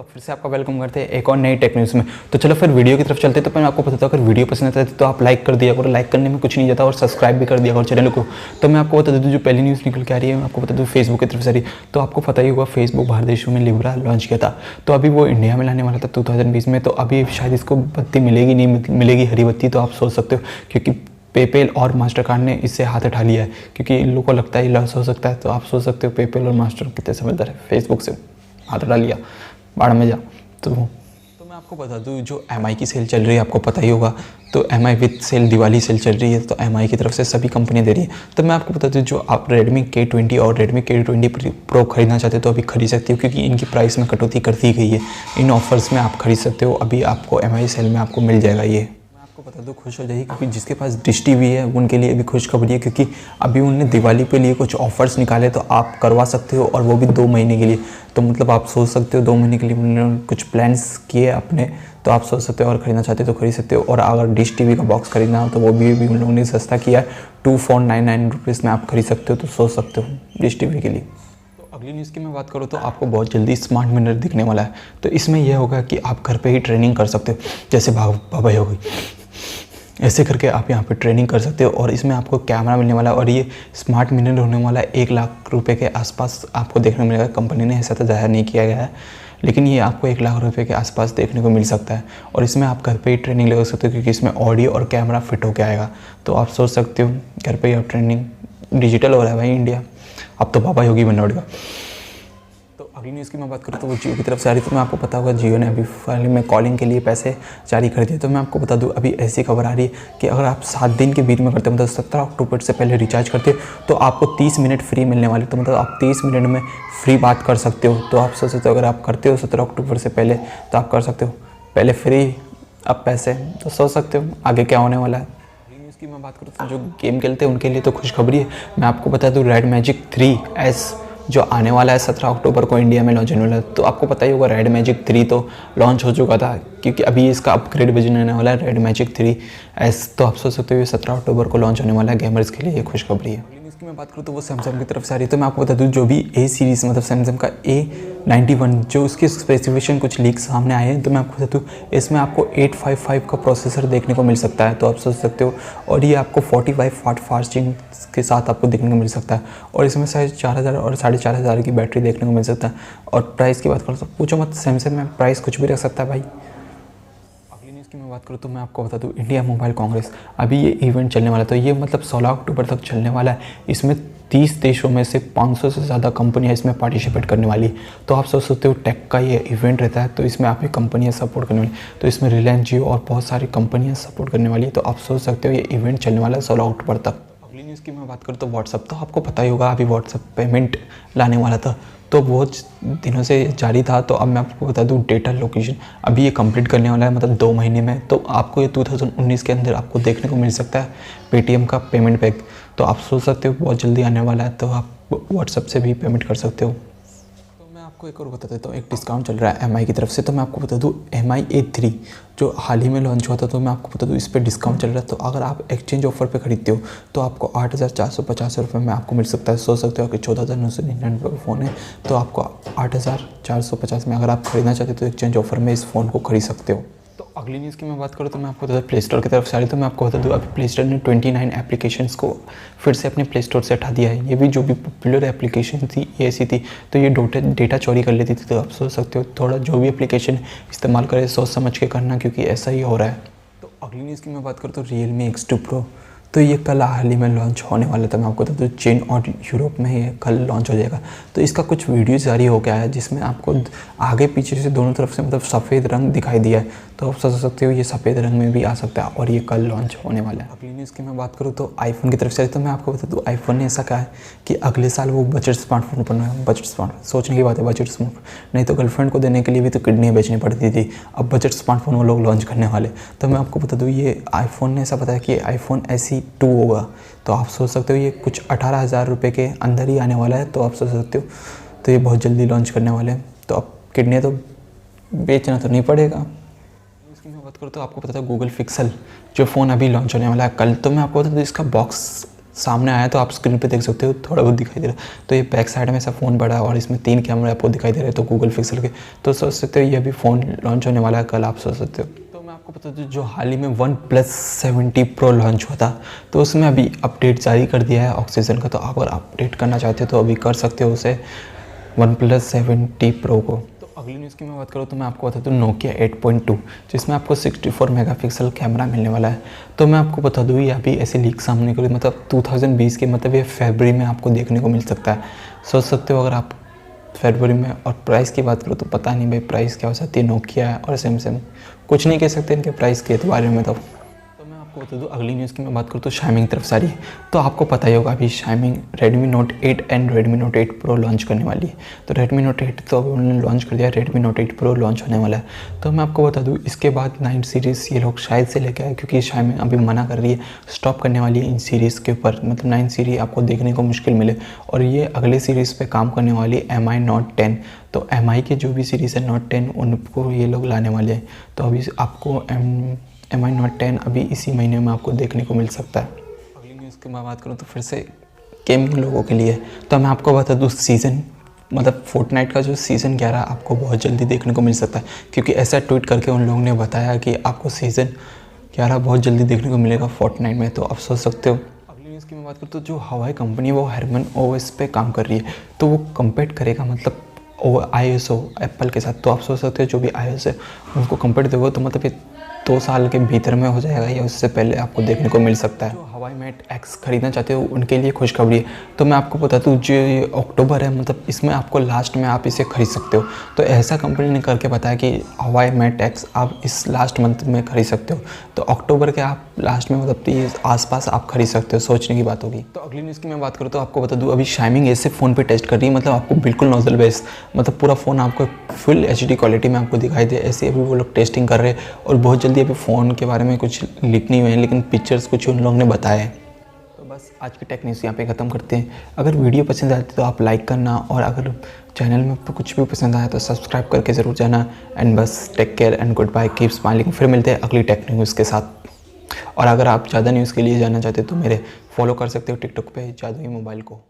तो फिर से आपका वेलकम करते हैं एक और नई टेक न्यूज़ में। तो चलो फिर वीडियो की तरफ चलते हैं। तो मैं आपको बताता हूँ, अगर वीडियो पसंद आता है तो आप लाइक कर दिया करो, लाइक करने में कुछ नहीं जाता, और सब्सक्राइब भी कर दिया करो चैनल को। तो मैं आपको बता दूँ, जो पहली न्यूज़ निकल के आ रही है, मैं आपको बता दूँ फेसबुक की तरफ से आ रही है। तो आपको पता ही होगा, फेसबुक बाहर देशों में लिब्रा लॉन्च किया था, तो अभी वो इंडिया में लाने वाला था 2020 में। तो अभी शायद इसको बत्ती मिलेगी, नहीं मिलेगी हरी बत्ती, तो आप सोच सकते हो, क्योंकि पेपेल और मास्टर कार्ड ने इससे हाथ उठा लिया है, क्योंकि इन लोगों को लगता है लॉस हो सकता है। तो आप सोच सकते हो पेपेल और मास्टर कितने समझदार है, फेसबुक से हाथ उठा लिया, बाढ़ में जा। तो मैं आपको बता दूँ, जो एमआई की सेल चल रही है, आपको पता ही होगा। तो Mi with sale, Diwali sale चल रही है, तो एमआई की तरफ से सभी कंपनियां दे रही है। तो मैं आपको बता दूँ, जो आप रेडमी K20 और रेडमी K20 प्रो खरीदना चाहते हो तो अभी खरीद सकते हो, क्योंकि इनकी प्राइस में कटौती कर दी गई है। इन ऑफर्स में आप खरीद सकते हो, अभी आपको एमआई सेल में आपको मिल जाएगा ये। आपको बता दो, खुश हो जाइए, क्योंकि जिसके पास डिश टीवी है उनके लिए भी खुशखबरी है, क्योंकि अभी उन्होंने दिवाली पे लिए कुछ ऑफर्स निकाले, तो आप करवा सकते हो, और वो भी 2 महीने के लिए। तो मतलब आप सोच सकते हो, 2 महीने के लिए उन्होंने कुछ प्लान्स किए अपने, तो आप सोच सकते हो, और ख़रीदना चाहते हो तो खरीद सकते हो। और अगर डिश टीवी का बॉक्स खरीदना हो तो वो भी उन लोगों ने सस्ता किया है, 2499 रुपीज़ में आप खरीद सकते हो। तो सोच सकते हो डिश टीवी के लिए। अगली न्यूज़ की मैं बात करूँ तो आपको बहुत जल्दी स्मार्ट मिरर दिखने वाला है। तो इसमें यह होगा कि आप घर पे ही ट्रेनिंग कर सकते हो, जैसे बाबा हो गई, ऐसे करके आप यहाँ पे ट्रेनिंग कर सकते हो। और इसमें आपको कैमरा मिलने वाला है, और ये स्मार्ट मिरर होने वाला है 1 लाख रुपए के आसपास आपको देखने को मिलेगा। कंपनी ने ऐसा तो जाहिर नहीं किया गया है, लेकिन ये आपको 1 लाख रुपए के आसपास देखने को मिल सकता है। और इसमें आप घर पे ही ट्रेनिंग लगा सकते हो, क्योंकि इसमें ऑडियो और कैमरा फिट होकर आएगा। तो आप सोच सकते हो, घर पर ही आप ट्रेनिंग, डिजिटल हो रहा है भाई इंडिया, अब तो बाबा योगी बनना पड़ेगा। तो अगली न्यूज़ की मैं बात करूँ तो वो जियो की तरफ से आ रही। तो मैं आपको पता होगा, जियो ने अभी हाल में कॉलिंग के लिए पैसे जारी कर दिए। तो मैं आपको बता दूँ, अभी ऐसी खबर आ रही है कि अगर आप 7 दिन के बीच में करते हो, मतलब 17 अक्टूबर से पहले रिचार्ज करते हो, तो आपको 30 मिनट फ्री मिलने वाले। तो मतलब आप 30 मिनट में फ्री बात कर सकते हो। तो आप सोच सकते हो, अगर आप करते हो 17 अक्टूबर से पहले तो आप कर सकते हो, पहले फ्री अब पैसे। तो सोच सकते हो आगे क्या होने वाला है। न्यूज़ की मैं बात करूँ तो जो गेम खेलते हैं उनके लिए तो खुशखबरी है। मैं आपको बता दूँ, रेड मैजिक 3S जो आने वाला है 17 अक्टूबर को इंडिया में लॉन्च होने वाला है। तो आपको पता ही होगा, रेड मैजिक 3 तो लॉन्च हो चुका था, क्योंकि अभी इसका अपग्रेड वर्जन आने वाला है, रेड मैजिक 3S। तो आप सोच सकते हो, ये 17 अक्टूबर को लॉन्च होने वाला है। गेमर्स के लिए ये खुशखबरी है। इसकी मैं बात करूँ तो वो सैमसंग की तरफ से आ रही है। तो मैं आपको बता दूँ, जो भी A सीरीज़, मतलब सैमसंग का A91, जो उसके स्पेसिफिकेशन कुछ लीक सामने आए हैं, तो मैं आपको बता दूँ, इसमें आपको 855 का प्रोसेसर देखने को मिल सकता है। तो आप सोच सकते हो, और ये आपको 45 वाट फास्ट चार्जिंग के साथ आपको देखने को मिल सकता है। और इसमें शायद 4000 और 4500 की बैटरी देखने को मिल सकता है। और प्राइस की बात करूँ तो पूछो मत, सैमसंग में प्राइस कुछ भी रख सकता है भाई। अगली न्यूज़ की मैं बात करूँ तो मैं आपको बता दूँ, इंडिया मोबाइल कांग्रेस, अभी ये इवेंट चलने वाला है। तो ये मतलब 16 अक्टूबर तक चलने वाला है। इसमें 30 देशों में से 500 से ज़्यादा कंपनियां इसमें पार्टिसिपेट करने वाली है। तो आप सोच सकते हो, टेक का ये इवेंट रहता है, तो इसमें आपकी कंपनियां सपोर्ट करने वाली। तो इसमें रिलायंस, जियो और बहुत सारी कंपनियां सपोर्ट करने वाली है। तो आप सोच सकते हो, ये इवेंट चलने वाला है 16 अक्टूबर तक। अगली न्यूज़ की मैं बात करूँ तो व्हाट्सअप, तो आपको पता ही होगा, अभी व्हाट्सअप पेमेंट लाने वाला था, तो बहुत दिनों से जारी था। तो अब मैं आपको बता दूं, डेटा लोकेशन अभी ये कंप्लीट करने वाला है, मतलब 2 महीने में। तो आपको ये 2019 के अंदर आपको देखने को मिल सकता है पेटीएम का पेमेंट पैक। तो आप सोच सकते हो बहुत जल्दी आने वाला है, तो आप व्हाट्सअप से भी पेमेंट कर सकते हो। तो मैं आपको एक और बता देता हूँ, एक डिस्काउंट चल रहा है एमआई की तरफ से। तो मैं आपको बता दूँ, MI A3 जो हाल ही में लॉन्च हुआ था, तो मैं आपको बता दूँ, इस पर डिस्काउंट चल रहा है। तो अगर आप एक्सचेंज ऑफर पे खरीदते हो तो आपको 8450 रुपये में आपको मिल सकता है। सोच सकते हो कि 14,999 का फ़ोन है, तो आपको 8450 में अगर आप खरीदना चाहते हो तो एक्सचेंज ऑफर में इस फ़ोन को खरीद सकते हो। तो अगली न्यूज़ की मैं बात करूँ तो मैं आपको बता दूँ, प्ले स्टोर की तरफ से आ रही। तो मैं आपको बता दूँ, अभी प्ले स्टोर ने 29 एप्लीकेशंस को फिर से अपने प्ले स्टोर से हटा दिया है। ये भी जो भी पॉपुलर एप्लीकेशन थी, ये ऐसी थी तो ये डेटा चोरी कर लेती थी। तो आप सोच सकते हो, थोड़ा जो भी एप्लीकेशन इस्तेमाल करें सोच समझ के करना, क्योंकि ऐसा ही हो रहा है। तो अगली न्यूज़ की मैं बात करूँ तो Realme X2 Pro, तो ये कल हाल ही में लॉन्च होने वाला था। मैं आपको बता दूँ, चीन और यूरोप में ये कल लॉन्च हो जाएगा। तो इसका कुछ वीडियो जारी हो गया है, जिसमें आपको आगे पीछे से दोनों तरफ से मतलब सफ़ेद रंग दिखाई दिया है। तो आप सोच सकते हो, ये सफ़ेद रंग में भी आ सकता है, और ये कल लॉन्च होने वाला है। अगली न्यूज़ की मैं बात करूँ तो आईफोन की तरफ से। तो मैं आपको बता दूँ, आईफोन ने ऐसा कहा है कि अगले साल वो बजट स्मार्टफोन बनना है। बजट स्मार्टफोन, सोचने की बात है, बजट स्मार्टफोन, नहीं तो गर्लफ्रेंड को देने के लिए भी तो किडनियाँ बेचनी पड़ती थी, अब बजट स्मार्टफोन वो लोग लॉन्च करने वाले। तो मैं आपको बता दूँ, ये आईफोन ने ऐसा बताया कि आईफोन SE 2 होगा। तो आप सोच सकते हो, ये कुछ 18,000 रुपये के अंदर ही आने वाला है। तो आप सोच सकते हो, तो ये बहुत जल्दी लॉन्च करने वाले हैं। तो अब किडनियाँ तो बेचना तो नहीं पड़ेगा। इसकी मैं बात करूँ तो आपको पता था, गूगल पिक्सल जो फ़ोन अभी लॉन्च होने वाला है कल। तो मैं आपको बता दूँ, इसका बॉक्स सामने आया तो आप स्क्रीन पे देख सकते हो, थोड़ा बहुत दिखाई दे रहा है। तो ये बैक साइड में ऐसा फ़ोन पड़ा है और इसमें 3 कैमरे आपको दिखाई दे रहे हैं, तो गूगल पिक्सल के। तो सोच सकते हो ये अभी फ़ोन लॉन्च होने वाला है कल, आप सोच सकते हो। तो मैं आपको बता दूँ, जो हाल ही में OnePlus 70 Pro लॉन्च हुआ था, तो उसमें अभी अपडेट जारी कर दिया है ऑक्सीजन का। तो आप अगर अपडेट करना चाहते हो तो अभी कर सकते हो उसे, OnePlus 70 Pro को। अगली न्यूज़ की मैं बात करूँ तो मैं आपको बता दूँ Nokia 8.2, जिसमें आपको 64 मेगापिक्सल कैमरा मिलने वाला है। तो मैं आपको बता दूँ, ये अभी ऐसे लीक सामने को, मतलब 2020 के, मतलब ये फरवरी में आपको देखने को मिल सकता है। सोच सकते हो अगर आप फरवरी में। और प्राइस की बात करूँ तो पता नहीं भाई प्राइस क्या हो सकती है। नोकिया और सैमसंग कुछ नहीं कह सकते इनके प्राइस के बारे में। तो मैं आपको बता दूँ, अगली न्यूज़ की मैं बात करूँ तो शाइमिंग तरफ सारी। तो आपको पता ही होगा अभी शाइमिंग Redmi Note 8 and Redmi Note 8 Pro launch करने वाली है। तो Redmi Note 8 तो अभी उन्होंने लॉन्च कर दिया, Redmi Note 8 Pro लॉन्च होने वाला है। तो मैं आपको बता दूँ, इसके बाद 9 सीरीज़ ये लोग शायद से लेके आए, क्योंकि शाइमिंग अभी मना कर रही है, स्टॉप करने वाली है इन सीरीज़ के ऊपर। मतलब 9 सीरीज़ आपको देखने को मुश्किल मिले। और ये अगले सीरीज़ पे काम करने वाली है MI Note 10। तो MI की जो भी सीरीज़ है Note 10, उनको ये लोग लाने वाले हैं। तो अभी आपको MI Note 10 अभी इसी महीने में आपको देखने को मिल सकता है। अगली न्यूज़ की मैं बात करूँ तो फिर से गेमिंग लोगों के लिए। तो मैं आपको बता दूँ, सीज़न मतलब फोर्टनाइट का जो सीज़न 11 आपको बहुत जल्दी देखने को मिल सकता है, क्योंकि ऐसा ट्वीट करके उन लोगों ने बताया कि आपको सीज़न 11 बहुत जल्दी देखने को मिलेगा फोर्टनाइट में। तो आप सोच सकते हो। अगली न्यूज़ की मैं बात करूँ तो जो हवाई कंपनी है वो Harmon OS पे काम कर रही है। तो वो कम्पीट करेगा मतलब iOS एप्पल के साथ। तो आप सोच सकते हो जो भी iOS है उनको कम्पीट देगा, तो मतलब ये 2 साल के भीतर में हो जाएगा या उससे पहले आपको देखने को मिल सकता है। जो हवाई मेट X खरीदना चाहते हो उनके लिए खुशखबरी है। तो मैं आपको बता दूँ, जो ये अक्टूबर है, मतलब इसमें आपको लास्ट में आप इसे खरीद सकते हो। तो ऐसा कंपनी ने करके बताया कि हवाई मेट X आप इस लास्ट मंथ में खरीद सकते हो। तो अक्टूबर के आप लास्ट में, मतलब आसपास आप खरीद सकते हो। सोचने की बात होगी। तो अगली न्यूज़ की मैं बात करूँ तो आपको बता दूँ, अभी शाइमिंग ऐसे फ़ोन पे टेस्ट कर रही है, मतलब आपको बिल्कुल नोजल बेस, मतलब पूरा फ़ोन आपको फुल HD क्वालिटी में आपको दिखाई दे, ऐसे अभी वो लोग टेस्टिंग कर रहे हैं। और बहुत जल्दी अभी फ़ोन के बारे में कुछ लीक नहीं हुए हैं, लेकिन पिक्चर्स कुछ उन लोगों ने बताए हैं। तो बस आज की टेक न्यूज़ यहाँ पे ख़त्म करते हैं। अगर वीडियो पसंद आती तो आप लाइक करना, और अगर चैनल में आपको कुछ भी पसंद आया तो सब्सक्राइब करके ज़रूर जाना। एंड बस take care and goodbye, keep smiling. फिर मिलते हैं अगली टेक न्यूज़ के साथ। और अगर आप ज़्यादा न्यूज़ के लिए जानना चाहते हो तो मेरे फॉलो कर सकते हो टिकटॉक पे जादुई मोबाइल को।